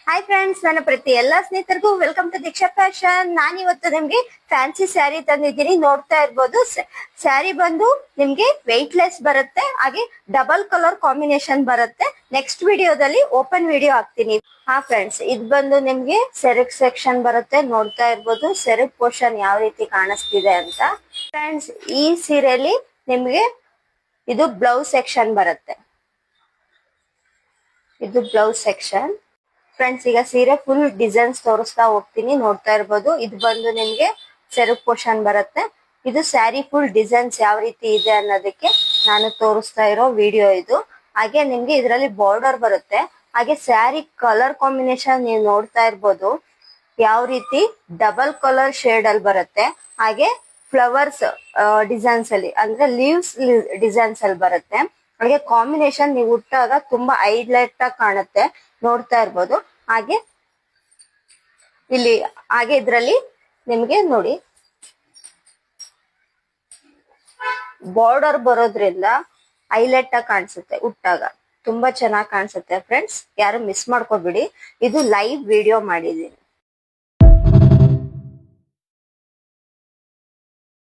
Hi friends, ನನ್ನ ಪ್ರತಿ ಎಲ್ಲಾ ಸ್ನೇಹಿತರಿಗೂ ವೆಲ್ಕಮ್ ಟು ದೀಕ್ಷಾ ಫ್ಯಾಷನ್. ನಾನು ಇವತ್ತು ನಿಮ್ಗೆ ಫ್ಯಾನ್ಸಿ ಸ್ಯಾರಿ ತಂದಿದ್ದೀನಿ. ನೋಡ್ತಾ ಇರ್ಬೋದು, ಸ್ಯಾರಿ ಬಂದು ನಿಮ್ಗೆ ವೆಯ್ಟ್ಲೆಸ್ ಬರುತ್ತೆ, ಹಾಗೆ ಡಬಲ್ ಕಲರ್ ಕಾಂಬಿನೇಷನ್ ಬರುತ್ತೆ. ನೆಕ್ಸ್ಟ್ ವಿಡಿಯೋದಲ್ಲಿ ಓಪನ್ ವಿಡಿಯೋ ಹಾಕ್ತೀನಿ. ಹಾ ಫ್ರೆಂಡ್ಸ್, ಇದು ಬಂದು ನಿಮ್ಗೆ ಸೆರಗ್ ಸೆಕ್ಷನ್ ಬರುತ್ತೆ. ನೋಡ್ತಾ ಇರ್ಬೋದು ಸೆರಗ್ ಪೋರ್ಷನ್ ಯಾವ ರೀತಿ ಕಾಣಿಸ್ತಿದೆ ಅಂತ. ಫ್ರೆಂಡ್ಸ್, ಈ ಸೀರೆಯಲ್ಲಿ ನಿಮ್ಗೆ ಇದು ಬ್ಲೌಸ್ ಸೆಕ್ಷನ್ ಬರುತ್ತೆ. ಇದು ಬ್ಲೌಸ್ ಸೆಕ್ಷನ್. ಫ್ರೆಂಡ್ಸ್, ಈಗ ಸೀರೆ ಫುಲ್ ಡಿಸೈನ್ಸ್ ತೋರಿಸ್ತಾ ಹೋಗ್ತೀನಿ. ನೋಡ್ತಾ ಇರ್ಬೋದು, ಇದು ಬಂದು ನಿಮ್ಗೆ ಸೆರಗ್ ಪೋರ್ಷನ್ ಬರುತ್ತೆ. ಇದು ಸ್ಯಾರಿ ಫುಲ್ ಡಿಸೈನ್ಸ್ ಯಾವ ರೀತಿ ಇದೆ ಅನ್ನೋದಕ್ಕೆ ನಾನು ತೋರಿಸ್ತಾ ಇರೋ ವಿಡಿಯೋ ಇದು. ಹಾಗೆ ನಿಮ್ಗೆ ಇದರಲ್ಲಿ ಬಾರ್ಡರ್ ಬರುತ್ತೆ. ಹಾಗೆ ಸ್ಯಾರಿ ಕಲರ್ ಕಾಂಬಿನೇಷನ್ ನೀವು ನೋಡ್ತಾ ಇರ್ಬೋದು ಯಾವ ರೀತಿ ಡಬಲ್ ಕಲರ್ ಶೇಡ್ ಅಲ್ಲಿ ಬರುತ್ತೆ. ಹಾಗೆ ಫ್ಲವರ್ಸ್ ಡಿಸೈನ್ಸ್ ಅಲ್ಲಿ, ಅಂದ್ರೆ ಲೀವ್ಸ್ ಡಿಸೈನ್ಸ್ ಅಲ್ಲಿ ಬರುತ್ತೆ. ಹಾಗೆ ಕಾಂಬಿನೇಷನ್ ನೀವು ಉಟ್ಟಾಗ ತುಂಬಾ ಹೈಲೈಟ್ ಆಗಿ ಕಾಣುತ್ತೆ. ನೋಡ್ತಾ ಇರ್ಬೋದು. ಹಾಗೆ ಇದರಲ್ಲಿ ನಿಮ್ಗೆ ನೋಡಿ ಬಾರ್ಡರ್ ಬರೋದ್ರಿಂದ ಹೈಲೈಟ್ ಆಗಿ ಕಾಣಿಸುತ್ತೆ. ಉಟ್ಟಾಗ ತುಂಬಾ ಚೆನ್ನಾಗಿ ಕಾಣಿಸುತ್ತೆ. ಫ್ರೆಂಡ್ಸ್, ಯಾರು ಮಿಸ್ ಮಾಡ್ಕೋಬಿಡಿ, ಇದು ಲೈವ್ ವಿಡಿಯೋ ಮಾಡಿದೀನಿ.